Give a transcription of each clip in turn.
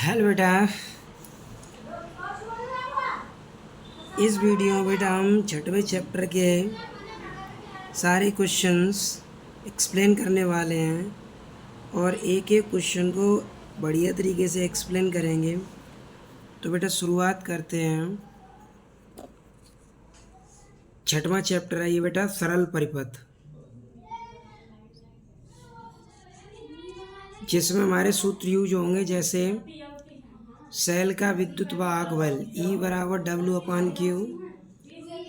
Hello बेटा। इस video में बेटा हम छठवें चैप्टर के सारे क्वेश्चंस एक्सप्लेन करने वाले हैं और एक एक क्वेश्चन को बढ़िया तरीके से एक्सप्लेन करेंगे। तो बेटा शुरुआत करते हैं। छठवां चैप्टर है ये बेटा सरल परिपथ, जिसमें हमारे सूत्र यूज होंगे जैसे सेल का विद्युत वाहक बल E बराबर W/Q,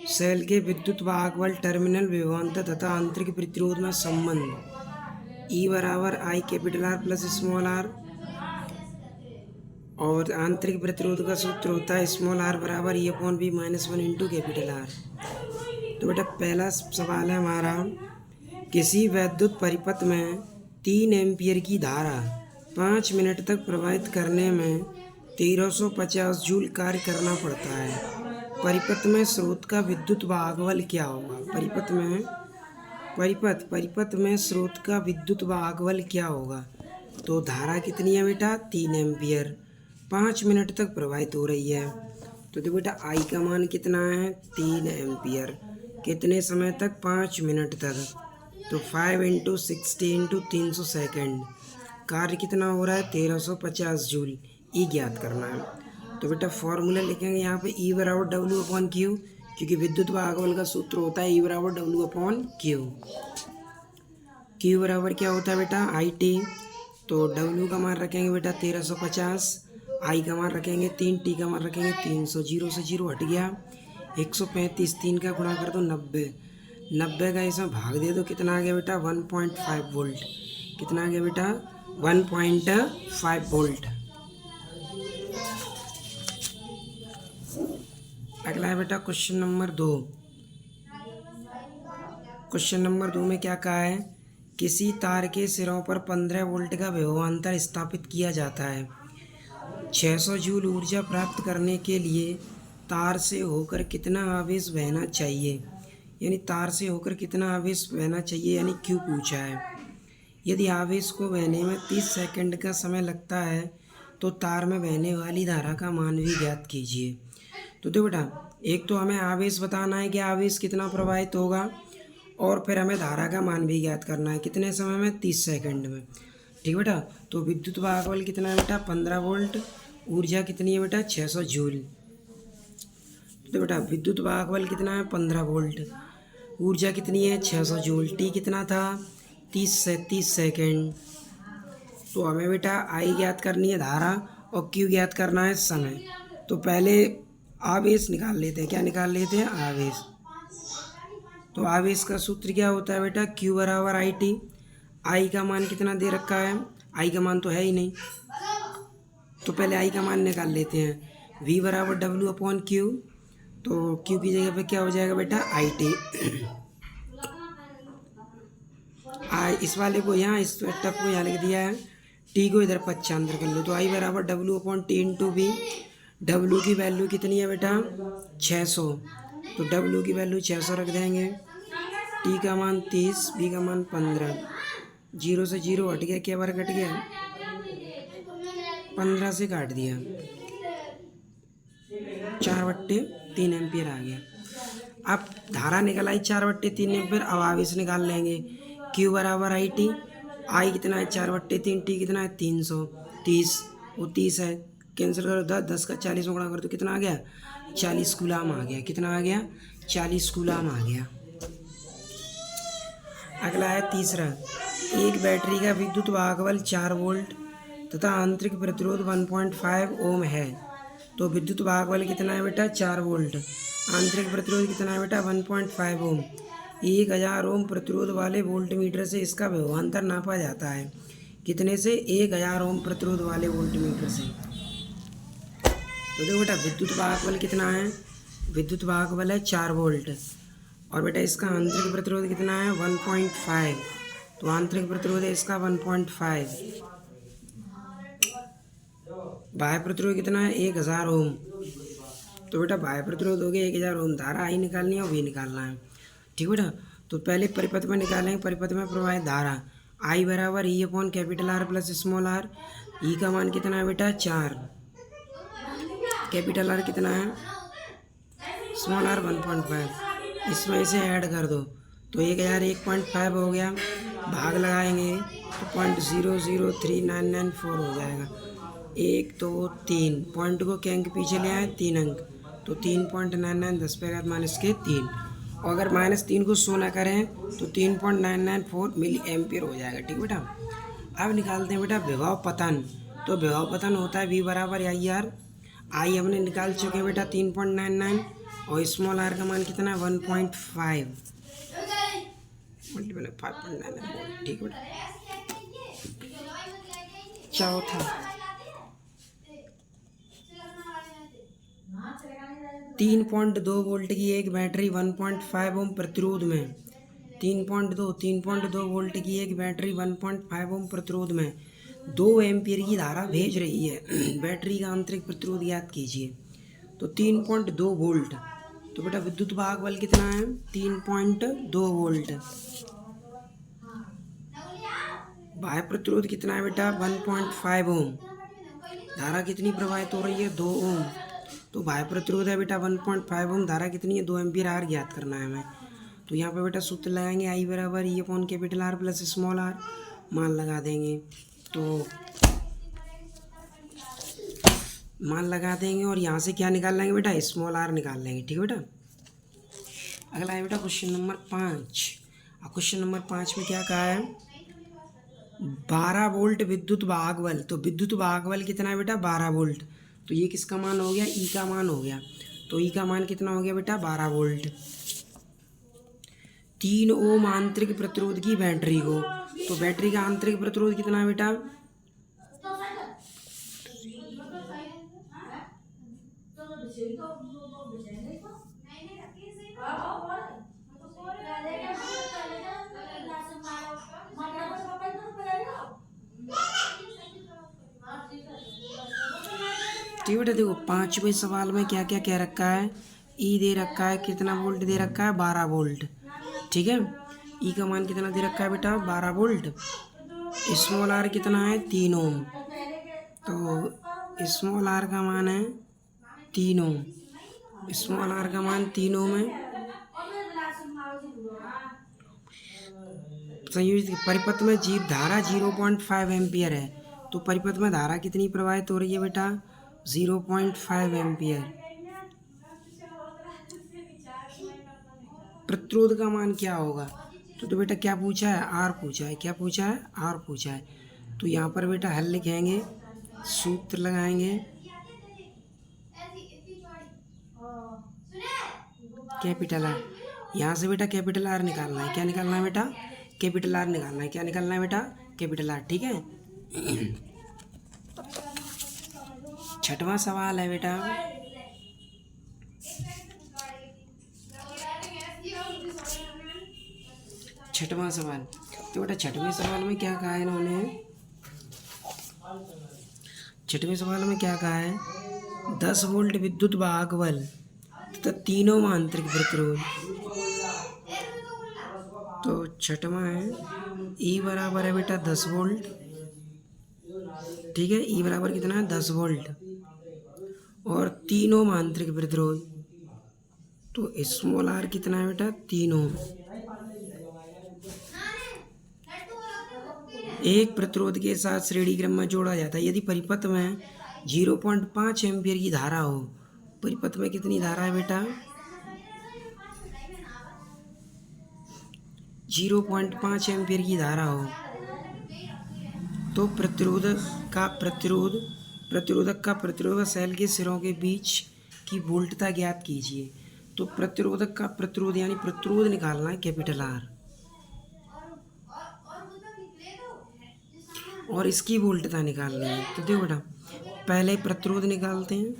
सेल के विद्युत वाहक बल टर्मिनल विभवांतर तथा आंतरिक प्रतिरोध में संबंध E बराबर I capital R plus small r, और आंतरिक प्रतिरोध का सूत्र होता है स्मॉल r बराबर E/V -1 इंटू कैपिटल R। तो बेटा पहला सवाल है हमारा, किसी वैद्युत परिपथ में 3 एम्पीयर की धारा 5 मिनट तक प्रवाहित करने में 1350 जूल कार्य करना पड़ता है। परिपथ में स्रोत का विद्युत वाहक बल क्या होगा? परिपथ में स्रोत का विद्युत वाहक बल क्या होगा? तो धारा कितनी है बेटा? 3 एम्पीयर, 5 मिनट तक प्रवाहित हो रही है। तो देखो बेटा आई का मान कितना है? 3 एम्पीयर। कितने समय तक? 5 मिनट तक। तो 5 × 60 × 300 सेकेंड। कार्य कितना हो रहा है? 1350 जूल। ई ज्ञात करना है। तो बेटा फॉर्मूला लिखेंगे यहाँ पे E बराबर W/Q, क्योंकि विद्युत वाहक बल का सूत्र होता है E बराबर W/Q। Q बराबर क्या होता है बेटा? IT। तो W का मान रखेंगे बेटा 1350, I का मान रखेंगे 3, T का मान रखेंगे 300। 0 से 0 हट गया, 135। 3 का गुणा कर दो 90, 90 का इसमें भाग दे दो, कितना आ गया बेटा? 1.5 वोल्ट। कितना आ गया बेटा? 1.5 वोल्ट। अगला है बेटा क्वेश्चन नंबर 2। क्वेश्चन नंबर 2 में क्या कहा है? किसी तार के सिरों पर 15 वोल्ट का विभवांतर स्थापित किया जाता है। 600 जूल ऊर्जा प्राप्त करने के लिए तार से होकर कितना आवेश बहना चाहिए? यानी तार से होकर कितना आवेश बहना चाहिए, यानी क्यों पूछा है। यदि आवेश को बहने में 30 सेकंड का समय लगता है तो तार में बहने वाली धारा का मान भी ज्ञात कीजिए। तो देखो बेटा, एक तो हमें आवेश बताना है कि आवेश कितना प्रवाहित होगा, और फिर हमें धारा का मान भी ज्ञात करना है। कितने समय में? 30 सेकंड में। ठीक बेटा। तो विद्युत वाहक बल कितना है बेटा? 15 वोल्ट। ऊर्जा कितनी है बेटा? 600 जूल। तो बेटा विद्युत वाहक बल कितना है? 15 वोल्ट। ऊर्जा कितनी है? 600 जूल। टी कितना था? 30 सेकंड। तो हमें बेटा आई ज्ञात करनी है धारा, और क्यू ज्ञात करना है समय। तो पहले आवेश निकाल लेते हैं। क्या निकाल लेते हैं? आवेश। तो आवेश का सूत्र क्या होता है बेटा? Q बराबर IT। आई का मान कितना दे रखा है? आई का मान तो है ही नहीं, तो पहले आई का मान निकाल लेते हैं। V बराबर W/Q। तो Q की जगह पे क्या हो जाएगा बेटा? IT। इस वाले को यहाँ, इस टप को यहाँ लिख दिया है, T को इधर पक्षांतर कर लो। तो I बराबर W/T × V। W की वैल्यू कितनी है बेटा? 600। तो W की वैल्यू 600 रख देंगे। T का मान 30, V का मान 15। 0 से 0 हट गया, क्या बार कट गया? 15 से काट दिया, 4/3 एम्पियर आ गया। अब धारा निकल आई 4/3 एम्पियर। अब आवेश निकाल लेंगे। Q बराबर IT। I कितना है? 4/3। T कितना है? 330। वो 30 है, कैंसिल करो। 10 का 40 में गुणा कर दो, कितना आ गया? 40 कूलाम आ गया। कितना आ गया? 40 कूलाम आ गया। अगला है तीसरा, एक बैटरी का विद्युत वाहक बल 4 वोल्ट तथा आंतरिक प्रतिरोध 1.5 ओम है। तो विद्युत वाहक बल कितना है बेटा? 4 वोल्ट। आंतरिक प्रतिरोध कितना है बेटा? 1.5 ओम। 1000 ओम प्रतिरोध वाले वोल्टमीटर से इसका विभवांतर नापा जाता है। कितने से? 1000 ओम प्रतिरोध वाले वोल्टमीटर से। तो देखो बेटा विद्युत वाहक बल कितना है? विद्युत वाहक बल है 4 वोल्ट, और बेटा इसका आंतरिक प्रतिरोध कितना है? 1.5। तो आंतरिक प्रतिरोध है इसका 1.5। बाह्य प्रतिरोध कितना है? 1000 ओम। तो बेटा बाह्य प्रतिरोध हो गया 1000 ओम। धारा आई निकालनी है और वी निकालना है। ठीक बेटा। तो पहले परिपथ में निकालेंगे। परिपथ में प्रवाहित धारा I बराबर E/R प्लस स्मॉल r। ई का मान कितना है बेटा 4, कैपिटल आर कितना है स्मॉल आर 1.5, इसमें इसे ऐड कर दो तो 1001.5 हो गया, भाग लगाएंगे तो 0.003994 हो जाएगा। 1 2 3 पॉइंट को क्या अंक पीछे ले आए 3 अंक, तो 3.99 10 पे आघात माइनस के 3, और अगर -3 को 100 ना करें तो 3.994 मिली एम्पियर हो जाएगा। ठीक बेटा, अब निकालते हैं बेटा विभव पतन। तो विभव पतन होता है V बराबर आई आर, आई हमने निकाल चुके हैं बेटा 3.99, और स्मॉल आर का मान कितना है 1.5 मल्टीपल 5.99। ठीक बेटा, चौथा 3.2 वोल्ट की एक बैटरी 1.5 ओम प्रतिरोध में 3.2 वोल्ट की एक बैटरी 1.5 ओम प्रतिरोध में 2 एम्पीयर की धारा भेज रही है। बैटरी का आंतरिक प्रतिरोध ज्ञात कीजिए। तो 3.2 वोल्ट, तो बेटा विद्युत वाहक बल कितना है 3.2 वोल्ट, बाह्य प्रतिरोध कितना है बेटा 1.5 ओम, धारा कितनी प्रवाहित हो रही है 2 ओम, तो बाह्य प्रतिरोध है बेटा 1.5 ओम, धारा कितनी है 2 एम्पीयर, आर ज्ञात करना है हमें। तो यहाँ पे बेटा सूत्र लगाएंगे आई बराबर E upon capital R plus small r, मान लगा देंगे, तो मान लगा देंगे और यहाँ से क्या निकाल लेंगे बेटा स्मॉल आर निकाल लेंगे। ठीक है बेटा, अगला है बेटा क्वेश्चन नंबर 5। क्वेश्चन नंबर 5 में क्या कहा है 12 वोल्ट विद्युत वाहक बल, तो विद्युत वाहक बल कितना है बेटा 12 वोल्ट, तो ये किसका मान हो गया ई का मान हो गया, तो ई का मान कितना हो गया बेटा 12 वोल्ट। 3 ओम आंतरिक प्रतिरोध की बैटरी को, तो बैटरी का आंतरिक प्रतिरोध कितना है बेटा 5वें सवाल में क्या क्या कह रखा है, ई दे रखा है कितना वोल्ट दे रखा है 12 वोल्ट। ठीक है, ई का मान कितना दे रखा है बेटा 12 वोल्ट, स्मॉल आर कितना है 3 ओम, तो स्मॉल आर का मान है 3 ओम, स्मॉल आर का मान 3 ओम है। संयोजित परिपथ में धारा 0.5 एम्पियर है, तो परिपथ में धारा कितनी प्रवाहित हो रही है बेटा 0.5 एम्पियर। प्रतिरोध का मान क्या होगा, तो बेटा क्या पूछा है आर पूछा है, क्या पूछा है आर पूछा है, तो यहाँ पर बेटा हल लिखेंगे, सूत्र लगाएंगे, कैपिटल आर, यहाँ से बेटा कैपिटल आर निकालना है, क्या निकालना है बेटा कैपिटल आर निकालना है, क्या निकालना है बेटा कैपिटल आर। ठीक है, 6वां सवाल है बेटा 6वां सवाल, तो बेटा 6वें सवाल में क्या कहा है इन्होंने, 6वें सवाल में क्या कहा है 10 वोल्ट विद्युत वाहक बल तथा तीनों में आंतरिक प्रतिरोध, तो 6वां है ई बराबर है बेटा 10 वोल्ट। ठीक है, ई बराबर कितना है 10 वोल्ट और 3 ओम आंतरिक प्रतिरोध, तो स्मॉल आर कितना है बेटा 3 ओम। एक प्रतिरोध के साथ श्रेणी क्रम में जोड़ा जाता है यदि परिपथ में 0.5 एम्पियर की धारा हो, परिपथ में कितनी धारा है बेटा 0.5 एम्पियर की धारा हो, तो प्रतिरोधक का प्रतिरोध सेल के सिरों के बीच की वोल्टता ज्ञात कीजिए। तो प्रतिरोधक का प्रतिरोध यानी प्रतिरोध निकालना है कैपिटल आर, और इसकी वोल्टता निकालनी है। तो देखो बेटा पहले प्रतिरोध निकालते हैं,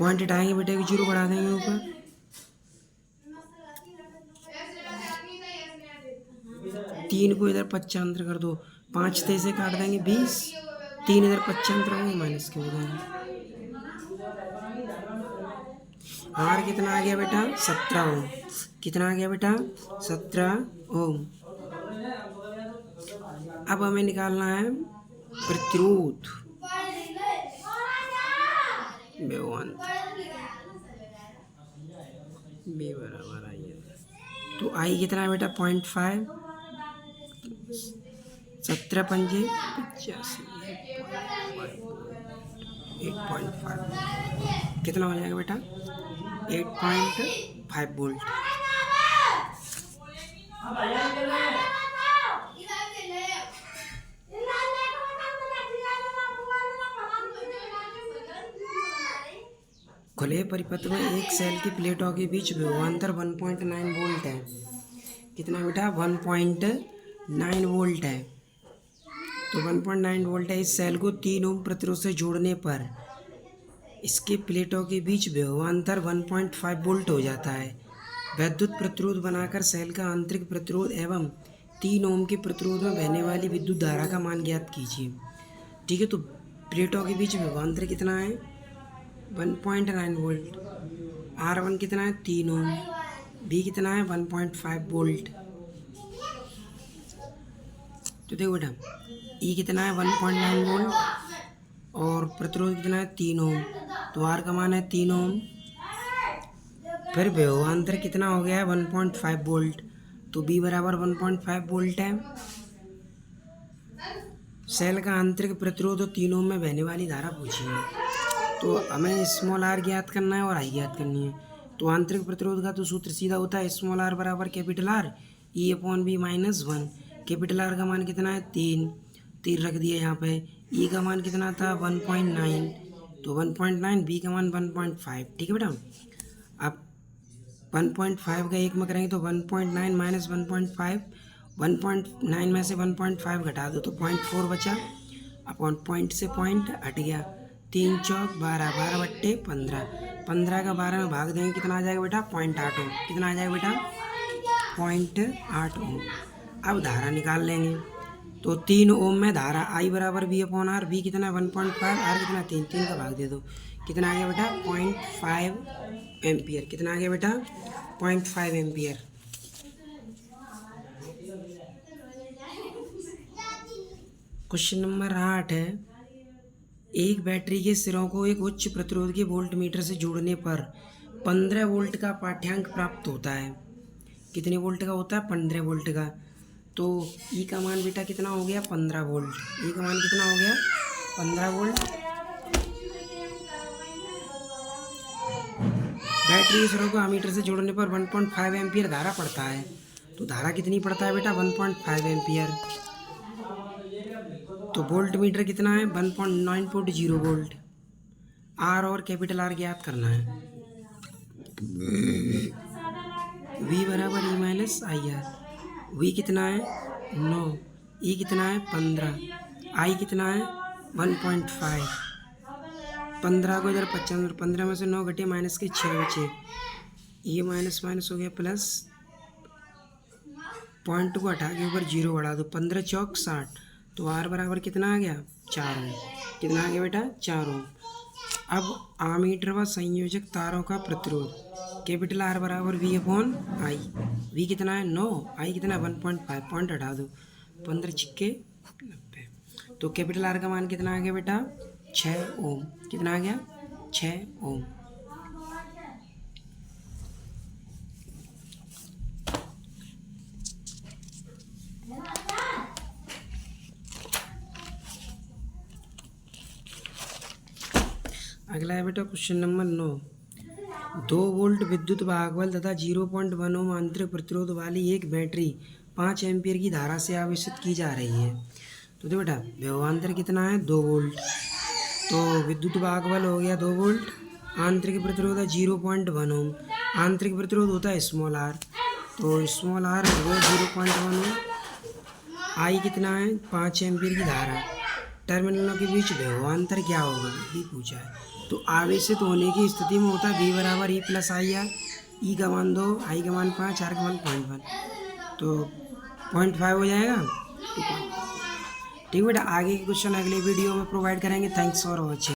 पॉइंट हटाएंगे बेटा, एक जीरो बढ़ा देंगे ऊपर। तीन को इधर पक्षांतर कर दो, 5 से काट देंगे 20, 3 इधर पक्षांतर होंगे, माइनस के हो जाएंगे। आर कितना आ गया बेटा? 17 ओम। कितना आ गया बेटा? 17 ओम। अब हमें निकालना है प्रतिरोध बी बराबर आई है। तो आई कितना है बेटा? 0.5, 17 पंजे 85, 8.5 कितना हो जाएगा बेटा? 8.5 वोल्ट। खुले परिपथ में एक सेल की प्लेटों के बीच विभवांतर 1.9 वोल्ट है। कितना बेटा? 1.9 वोल्ट है। तो 1.9 वोल्ट है। इस सेल को 3 ओम प्रतिरोध से जोड़ने पर इसके प्लेटों के बीच विभवांतर 1.5 वोल्ट हो जाता है। विद्युत प्रतिरोध बनाकर सेल का आंतरिक प्रतिरोध एवं 3 ओम के प्रतिरोध में बहने वाली विद्युत धारा का मान ज्ञात कीजिए। ठीक है, तो प्लेटों के बीच विभवांतर कितना है? 1.9 वोल्ट। R1 कितना है? 3 ओम। B कितना है? 1.5 वोल्ट। तो देखो बेटा, E कितना है? 1.9 वोल्ट और प्रतिरोध कितना है? 3 ओम। तो R का मान है 3 ओम। फिर विभवांतर कितना हो गया है? 1.5 वोल्ट। तो B बराबर 1.5 वोल्ट है। सेल का आंतरिक प्रतिरोध और 3 ओम में बहने वाली धारा पूछी है। तो हमें स्मॉल r ज्ञात करना है और I ज्ञात करनी है। तो आंतरिक प्रतिरोध का तो सूत्र सीधा होता है स्मॉल r बराबर capital R E/B -1। Capital R का मान कितना है? 3 रख दिया यहाँ पे। E का मान कितना था? 1.9। तो 1.9, B का मान 1.5। ठीक है बेटा। अब 1.5 का एक में करेंगे तो 1.9 माइनस 1.5, 1.9 में से 1.5 घटा दो तो 0.4 बचा। अपॉन पॉइंट से पॉइंट हट गया। 3 चौक 12, 12 बट्टे 15, 15 का 12 में भाग देंगे कितना आ जाएगा बेटा? 0.8 ओम। कितना आ जाएगा बेटा? 0.8 ओम। अब धारा निकाल लेंगे। तो 3 ओम में धारा I बराबर V/R। V कितना है? 1.5, R कितना? 3, 3 का भाग दे दो। कितना आ गया बेटा? 0.5 एम्पियर। कितना आ गया बेटा? 0.5 एम्पियर। क्वेश्चन नंबर 8 है, एक बैटरी के सिरों को एक उच्च प्रतिरोध के वोल्ट मीटर से जोड़ने पर 15 वोल्ट का पाठ्यांक प्राप्त होता है। कितने वोल्ट का होता है? 15 वोल्ट का। तो E का मान बेटा कितना हो गया? 15 वोल्ट। E का मान कितना हो गया? 15 वोल्ट। बैटरी के सिरों को अमीटर से जोड़ने पर 1.5 एम्पियर धारा पड़ता है। तो धारा कितनी पड़ता है बेटा? 1.5 एम्पियर। तो वोल्ट मीटर कितना है? 1.9.0 वोल्ट। R और कैपिटल R ज्ञात करना है। V बराबर E-IR। V कितना है? 9। E कितना है? 15। I कितना है? 1.5। 15 को इधर 95, 15 में से 9 घटे माइनस के 6 बचे। ये माइनस माइनस हो गया प्लस, पॉइंट को हटा के ऊपर 0 बढ़ा दो। 15 चौक 60। तो R बराबर कितना आ गया? 4 ओम। कितना आ गया बेटा? 4 ओम। अब आमीटर व संयोजक तारों का प्रतिरोध कैपिटल R बराबर V/I। V कितना है? 9। I कितना है? 1.5। पॉइंट हटा दो। 15 छिक्के 90। तो कैपिटल R का मान कितना आ गया बेटा? 6 ओम। कितना आ गया? 6 ओम। अगला है बेटा क्वेश्चन नंबर 9। 2 वोल्ट विद्युत भागबल तथा 0.1 ओम आंतरिक प्रतिरोध वाली एक बैटरी 5 एम्पियर की धारा से आवेशित की जा रही है। तो देखो बेटा, विभवांतर कितना है? 2 वोल्ट। तो विद्युत भागबल हो गया 2 वोल्ट। आंतरिक प्रतिरोध है 0.1 ओम। आंतरिक प्रतिरोध होता है स्मॉल r। तो स्मॉल r हो गया 0.1 ओम। I कितना है? 5 एम्पियर की धारा। टर्मिनलों के बीच विभवांतर क्या होगा भी पूछा है। तो आवेशित होने की स्थिति में होता है V बराबर E प्लस आई आर, ई का मान 2, आई का मान 5, आर का मान 0.1, तो 0.5 हो जाएगा 2.5। ठीक बेटा, आगे के क्वेश्चन अगले वीडियो में प्रोवाइड करेंगे। Thanks for watching.